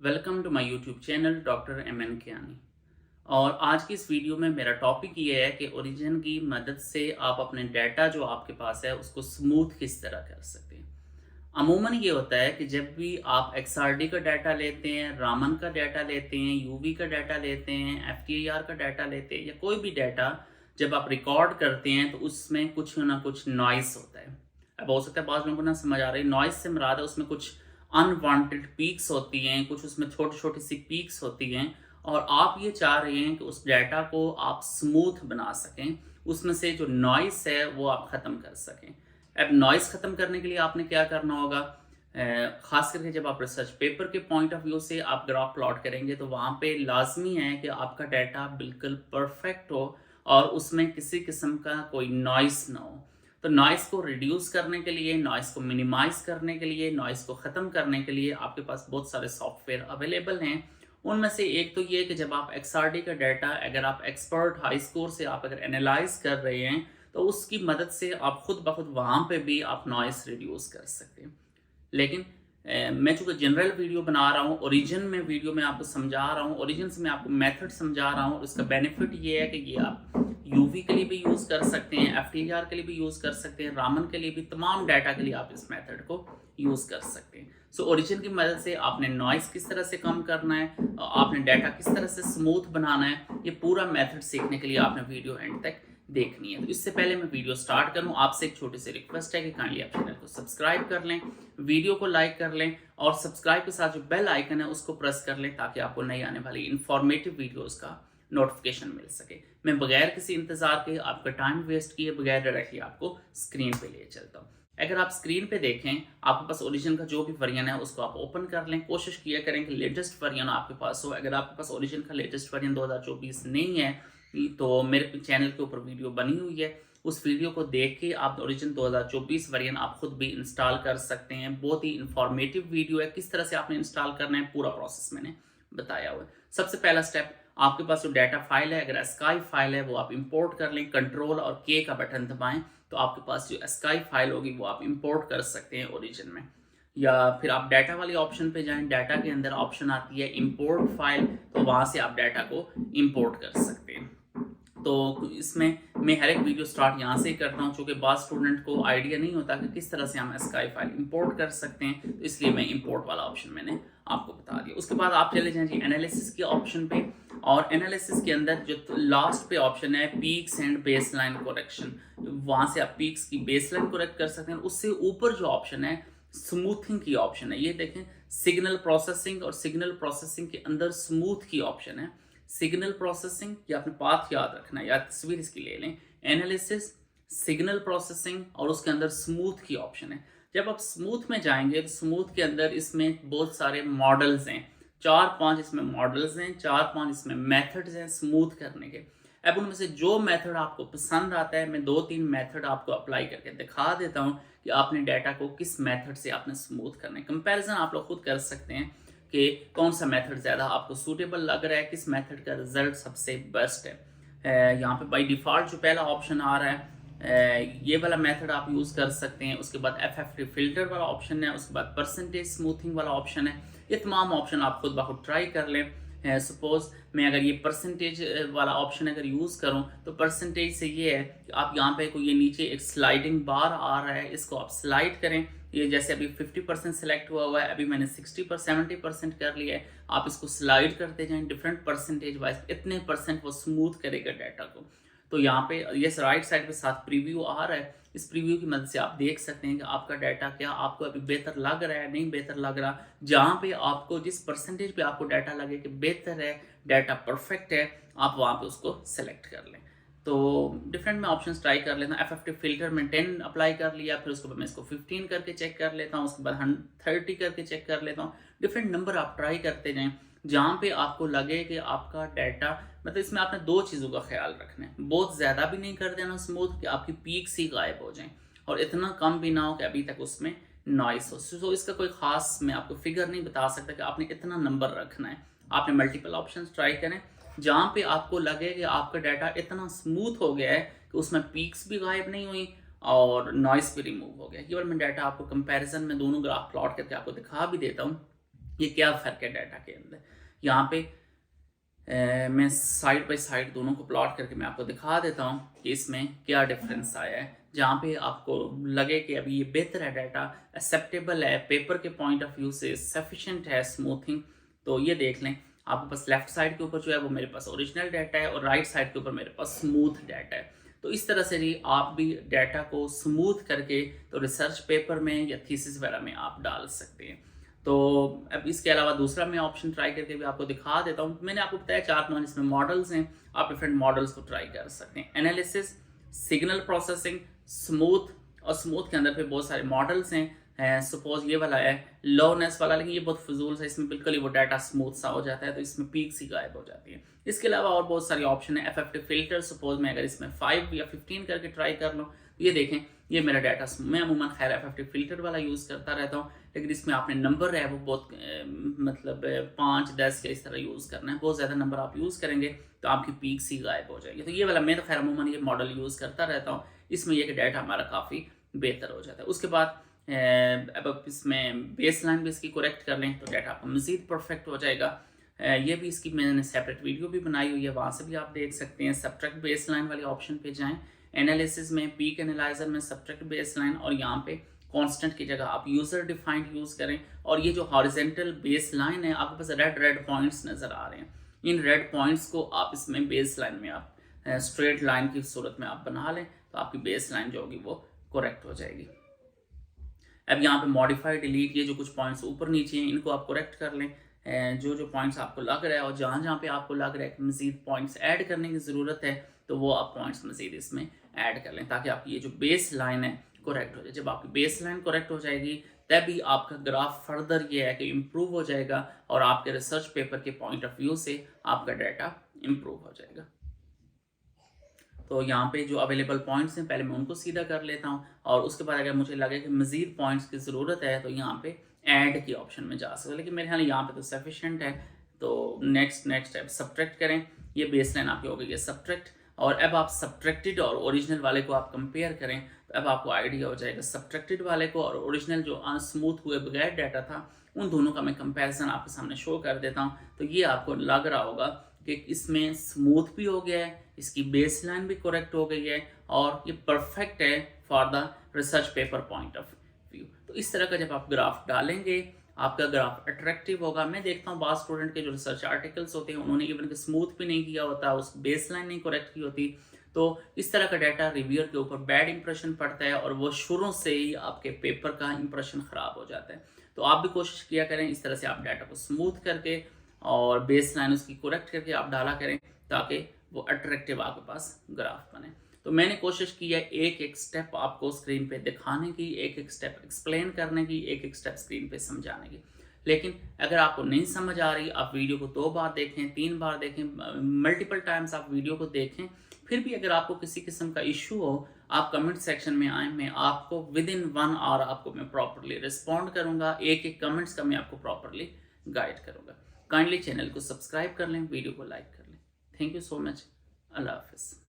Welcome to my YouTube channel doctor M N Kiani. और आज की इस वीडियो में मेरा टॉपिक ये है कि ओरिजिन की मदद से आप अपने डाटा जो आपके पास है उसको स्मूथ किस तरह कर सकते हैं। अमूमन ये होता है कि जब भी आप एक्सआरडी का डाटा लेते हैं, रामन का डाटा लेते हैं, यूवी का डाटा लेते हैं, एफटीआईआर का डाटा लेते हैं या कोई भी डाटा जब आप रिकॉर्ड करते हैं तो उसमें कुछ ना कुछ नॉइस होता है। अब हो सकता है बहुत लोगों को ना समझ आ रही है, नॉइस से मुराद है उसमें कुछ अनवांटेड पीक्स होती हैं, कुछ उसमें छोटी छोटी सी पीक्स होती हैं और आप ये चाह रहे हैं कि उस डाटा को आप स्मूथ बना सकें, उसमें से जो नॉइस है वो आप ख़त्म कर सकें। अब नॉइस ख़त्म करने के लिए आपने क्या करना होगा, ख़ास करके जब आप रिसर्च पेपर के पॉइंट ऑफ व्यू से आप ग्राफ प्लॉट करेंगे तो वहाँ पे लाजमी है कि आपका डाटा बिल्कुल परफेक्ट हो और उसमें किसी किस्म का कोई नॉइस ना हो। तो नॉइस को रिड्यूस करने के लिए, नॉइस को मिनिमाइज करने के लिए, नॉइस को ख़त्म करने के लिए आपके पास बहुत सारे सॉफ्टवेयर अवेलेबल हैं। उनमें से एक तो ये कि जब आप एक्सआरडी का डाटा अगर आप एक्सपर्ट हाई स्कोर से आप अगर एनालाइज कर रहे हैं तो उसकी मदद से आप खुद ब खुद वहाँ पे भी आप नॉइस रिड्यूस कर सकते हैं। लेकिन मैं चूँकि जनरल वीडियो बना रहा हूँ, ओरिजिन में वीडियो में आपको समझा रहा हूँ, ओरिजिन से मैं आपको मेथड समझा रहा हूँ। इसका बेनिफिट ये है कि ये आप यूवी के लिए भी यूज़ कर सकते हैं, एफटीआर के लिए भी यूज़ कर सकते हैं, रामन के लिए भी, तमाम डाटा के लिए आप इस मेथड को यूज़ कर सकते हैं। सो ओरिजिन की मदद से आपने नॉइस किस तरह से कम करना है, आपने डाटा किस तरह से स्मूथ बनाना है, ये पूरा मेथड सीखने के लिए आपने वीडियो एंड तक देखनी है। तो इससे पहले मैं वीडियो स्टार्ट करूं, आपसे एक छोटी सी रिक्वेस्ट है कि काइंडली आप चैनल को सब्सक्राइब कर लें, वीडियो को लाइक कर लें और सब्सक्राइब के साथ जो बेल आइकन है उसको प्रेस कर लें ताकि आपको नई आने वाली इंफॉर्मेटिव वीडियोस का नोटिफिकेशन मिल सके। मैं बगैर किसी इंतजार के, आपका टाइम वेस्ट किए बगैर डायरेक्टली आपको स्क्रीन पे ले चलता हूँ। अगर आप स्क्रीन पे देखें, आपके पास ओरिजिन का जो भी वर्जन है उसको आप ओपन कर लें। कोशिश किया करें कि लेटेस्ट वर्जन आपके पास हो। अगर आपके पास ओरिजिन का लेटेस्ट वर्जन 2024 नहीं है तो मेरे चैनल के ऊपर वीडियो बनी हुई है, उस वीडियो को देख के आप ओरिजिन 2024 वर्जन आप खुद भी इंस्टॉल कर सकते हैं। बहुत ही इंफॉर्मेटिव वीडियो है, किस तरह से आपने इंस्टॉल करना है पूरा प्रोसेस मैंने बताया हुआ है। सबसे पहला स्टेप, आपके पास जो डाटा फाइल है, अगर स्काई फाइल है वो आप इंपोर्ट कर लें। कंट्रोल और के का बटन दबाएं तो आपके पास जो स्काई फाइल होगी वो आप इंपोर्ट कर सकते हैं ओरिजिन में। या फिर आप डाटा वाले ऑप्शन पे जाएं, डाटा के अंदर ऑप्शन आती है इंपोर्ट फाइल, तो वहाँ से आप डाटा को इंपोर्ट कर सकते हैं। तो इसमें मैं हर एक वीडियो स्टार्ट यहाँ से ही करता हूँ, चूँकि बाद स्टूडेंट को आइडिया नहीं होता कि किस तरह से हम स्काई फाइल इंपोर्ट कर सकते हैं, तो इसलिए मैं इंपोर्ट वाला ऑप्शन मैंने आपको बता दिया। उसके बाद आप चले जाएं जी एनालिसिस के ऑप्शन पे, और एनालिसिस के अंदर जो लास्ट पे ऑप्शन है पीक्स एंड बेसलाइन करेक्शन, वहाँ से आप पीक्स की बेसलाइन करेक्ट कर सकते हैं। उससे ऊपर जो ऑप्शन है स्मूथिंग की ऑप्शन है, ये देखें सिग्नल प्रोसेसिंग, और सिग्नल प्रोसेसिंग के अंदर स्मूथ की ऑप्शन है। सिग्नल प्रोसेसिंग, या अपने पाथ याद रखना है या तस्वीर इसकी ले लें, एनालिसिस, सिग्नल प्रोसेसिंग और उसके अंदर स्मूथ की ऑप्शन है। जब आप स्मूथ में जाएंगे तो स्मूथ के अंदर इसमें बहुत सारे मॉडल्स हैं, 4-5 इसमें मॉडल्स हैं, 4-5 इसमें मेथड्स हैं स्मूथ करने के। अब उनमें से जो मेथड आपको पसंद आता है, मैं 2-3 मेथड आपको अप्लाई करके दिखा देता हूँ कि आपने डाटा को किस मेथड से आपने स्मूथ करना है। कंपैरिजन आप लोग खुद कर सकते हैं कि कौन सा मेथड ज़्यादा आपको सूटेबल लग रहा है, किस मेथड का रिजल्ट सबसे बेस्ट है। यहाँ पे बाय डिफ़ॉल्ट जो पहला ऑप्शन आ रहा है ये वाला मेथड आप यूज़ कर सकते हैं। उसके बाद FFT फिल्टर वाला ऑप्शन है, उसके बाद परसेंटेज स्मूथिंग वाला ऑप्शन है। ये तमाम ऑप्शन आप खुद ब खुद ट्राई कर लें। सपोज़ मैं अगर ये परसेंटेज वाला ऑप्शन अगर यूज़ करूँ तो परसेंटेज से ये है कि आप यहाँ पे कोई ये नीचे एक स्लाइडिंग बार आ रहा है, इसको आप स्लाइड करें। ये जैसे अभी 50% सेलेक्ट हुआ है, अभी मैंने 70% कर लिया है। आप इसको स्लाइड करते जाएं डिफरेंट परसेंटेज वाइज, इतने परसेंट वो स्मूथ करेगा डाटा को। तो यहाँ पे ये राइट साइड पे साथ प्रीव्यू आ रहा है, इस प्रीव्यू की मदद से आप देख सकते हैं कि आपका डाटा क्या आपको अभी बेहतर लग रहा है, नहीं बेहतर लग रहा। जहाँ पे आपको जिस परसेंटेज पे आपको डाटा लगे कि बेहतर है, डाटा परफेक्ट है, आप वहाँ पे उसको सेलेक्ट कर लें। तो डिफरेंट में ऑप्शंस ट्राई कर लेता हूँ। FFT फिल्टर में 10 अप्लाई कर लिया, फिर उसके बाद मैं इसको 15 करके चेक कर लेता हूँ, उसके बाद 30 करके चेक कर लेता हूँ। डिफरेंट नंबर आप ट्राई करते जाएं जहाँ पे आपको लगे कि आपका डाटा, मतलब इसमें आपने दो चीज़ों का ख्याल रखना है, बहुत ज़्यादा भी नहीं कर देना स्मूथ कि आपकी पीक्स ही गायब हो जाएं, और इतना कम भी ना हो कि अभी तक उसमें नॉइस हो। सो इसका कोई ख़ास मैं आपको फिगर नहीं बता सकता कि आपने इतना नंबर रखना है। आपने मल्टीपल ऑप्शन ट्राई करें जहाँ पे आपको लगे कि आपका डाटा इतना स्मूथ हो गया है कि उसमें पीक्स भी गायब नहीं हुई और नॉइस भी रिमूव हो गया। केवल मैं डाटा आपको कंपैरिजन में दोनों ग्राफ प्लॉट करके आपको दिखा भी देता हूँ ये क्या फ़र्क है डाटा के अंदर। यहाँ पे मैं साइड बाय साइड दोनों को प्लॉट करके मैं आपको दिखा देता हूँ कि इसमें क्या डिफरेंस आया है। जहाँ पे आपको लगे कि अभी ये बेहतर है, डाटा एक्सेप्टेबल है, पेपर के पॉइंट ऑफ व्यू से सफिशेंट है स्मूथिंग, तो ये देख लें। आपके पास लेफ्ट साइड के ऊपर जो है वो मेरे पास ओरिजिनल डाटा है और राइट साइड के ऊपर मेरे पास स्मूथ डाटा है। तो इस तरह से भी आप भी डाटा को स्मूथ करके तो रिसर्च पेपर में या थीसिस वगैरह में आप डाल सकते हैं। तो अब इसके अलावा दूसरा मैं ऑप्शन ट्राई करके भी आपको दिखा देता हूँ। मैंने आपको बताया 4-5 इसमें मॉडल्स हैं, आप डिफरेंट मॉडल्स को ट्राई कर सकते हैं। एनालिसिस, सिग्नल प्रोसेसिंग, स्मूथ, और स्मूथ के अंदर फिर बहुत सारे मॉडल्स हैं। सपोज ये वाला है लोनेस वाला, लेकिन ये बहुत फजूल सा, इसमें बिल्कुल ही वो डाटा स्मूथ सा हो जाता है, तो इसमें पीक्स ही गायब हो जाती है। इसके अलावा और बहुत सारे ऑप्शन है। FFT फिल्टर, सपोज मैं अगर इसमें 5 या 15 करके ट्राई कर लूँ, ये देखें ये मेरा डाटा। मैं अमूमन खैर FFT फिल्टर वाला यूज़ करता रहता हूँ, लेकिन इसमें आपने नंबर है वो बहुत मतलब 5-10 के इस तरह यूज़ करना है। बहुत ज़्यादा नंबर आप यूज़ करेंगे तो आपकी पीक्स ही गायब हो जाएगी। तो ये वाला मैं तो खैर अमूमन ये मॉडल यूज़ करता रहता हूँ। इसमें यह कि डाटा हमारा काफ़ी बेहतर हो जाता है। उसके बाद अब इसमें बेस लाइन भी इसकी करेक्ट कर लें तो डाटा आपका मज़ीद परफेक्ट हो जाएगा। ये भी इसकी मैंने सेपरेट वीडियो भी बनाई हुई है, वहाँ से भी आप देख सकते हैं। सब्ट्रैक्ट बेस लाइन वाले ऑप्शन पे जाएं, एनालिसिस में पीक एनालाइजर में सब्ट्रैक्ट बेस लाइन, और यहाँ पे कांस्टेंट की जगह आप यूज़र डिफाइंड यूज़ करें। और ये जो हॉरिजेंटल बेस लाइन है, आपके पास रेड पॉइंट्स नज़र आ रहे हैं, इन रेड पॉइंट्स को आप इसमें बेस लाइन में आप स्ट्रेट लाइन की सूरत में आप बना लें तो आपकी बेस लाइन जो होगी वो करेक्ट हो जाएगी। अब यहाँ पे मॉडिफाई, डिलीट, ये जो कुछ पॉइंट्स ऊपर नीचे हैं इनको आप करेक्ट कर लें। जो पॉइंट्स आपको लग रहा है और जहाँ जहाँ पे आपको लग रहा है कि मज़ीद पॉइंट्स ऐड करने की ज़रूरत है, तो वो आप पॉइंट्स मज़ीद इसमें ऐड कर लें ताकि आपकी ये जो बेस लाइन है करेक्ट हो जाए। जब आपकी बेस लाइन करेक्ट हो जाएगी तभी आपका ग्राफ फर्दर ये है कि इम्प्रूव हो जाएगा और आपके रिसर्च पेपर के पॉइंट ऑफ व्यू से आपका डाटा इम्प्रूव हो जाएगा। तो यहाँ पे जो अवेलेबल पॉइंट्स हैं पहले मैं उनको सीधा कर लेता हूँ, और उसके बाद अगर मुझे लगे कि मज़ीद पॉइंट्स की ज़रूरत है तो यहाँ पे ऐड के ऑप्शन में जा सकते, लेकिन मेरे ख्याल यहाँ पे तो सफिशेंट है। तो नेक्स्ट स्टेप सब्ट्रैक्ट करें। ये बेस लाइन आपकी हो गई है सब्ट्रैक्ट, और अब आप सब्ट्रैक्टेड और ओरिजिनल वाले को आप कंपेयर करें तो अब आपको आइडिया हो जाएगा। सब्ट्रैक्टेड वाले को और ओरिजिनल जो स्मूथ हुए बगैर डाटा था, उन दोनों का मैं कंपैरिजन आपके सामने शो कर देता हूँ। तो ये आपको लग रहा होगा कि इसमें स्मूथ भी हो गया है, इसकी बेस लाइन भी करेक्ट हो गई है, और ये परफेक्ट है for the research paper point of view. तो इस तरह का जब आप ग्राफ डालेंगे आपका ग्राफ अट्रैक्टिव होगा। मैं देखता हूँ बास स्टूडेंट के जो रिसर्च आर्टिकल्स होते हैं उन्होंने इवन स्मूथ भी नहीं किया होता, उस बेस लाइन नहीं करेक्ट की होती। तो इस तरह का डाटा रिव्यूअर के ऊपर बैड इंप्रेशन पड़ता है और वो शुरू से ही आपके पेपर का इंप्रेशन ख़राब हो जाता है। तो आप भी कोशिश किया करें इस तरह से आप डाटा को स्मूथ करके और बेस लाइन उसकी करेक्ट करके आप डाला करें ताकि वो अट्रैक्टिव आपके पास ग्राफ बने। तो मैंने कोशिश की है एक एक स्टेप आपको स्क्रीन पे दिखाने की, एक एक स्टेप एक्सप्लेन करने की, एक एक स्टेप स्क्रीन पे समझाने की। लेकिन अगर आपको नहीं समझ आ रही, आप वीडियो को 2 बार देखें, 3 बार देखें, मल्टीपल टाइम्स आप वीडियो को देखें। फिर भी अगर आपको किसी किस्म का इशू हो, आप कमेंट सेक्शन में आएँ, मैं आपको विदिन 1 आवर आपको मैं प्रॉपरली रिस्पॉन्ड करूँगा। एक एक कमेंट्स का मैं आपको प्रॉपरली गाइड करूँगा। काइंडली चैनल को सब्सक्राइब कर लें, वीडियो को लाइक कर लें। Thank you so much. अल्लाह हाफिज़।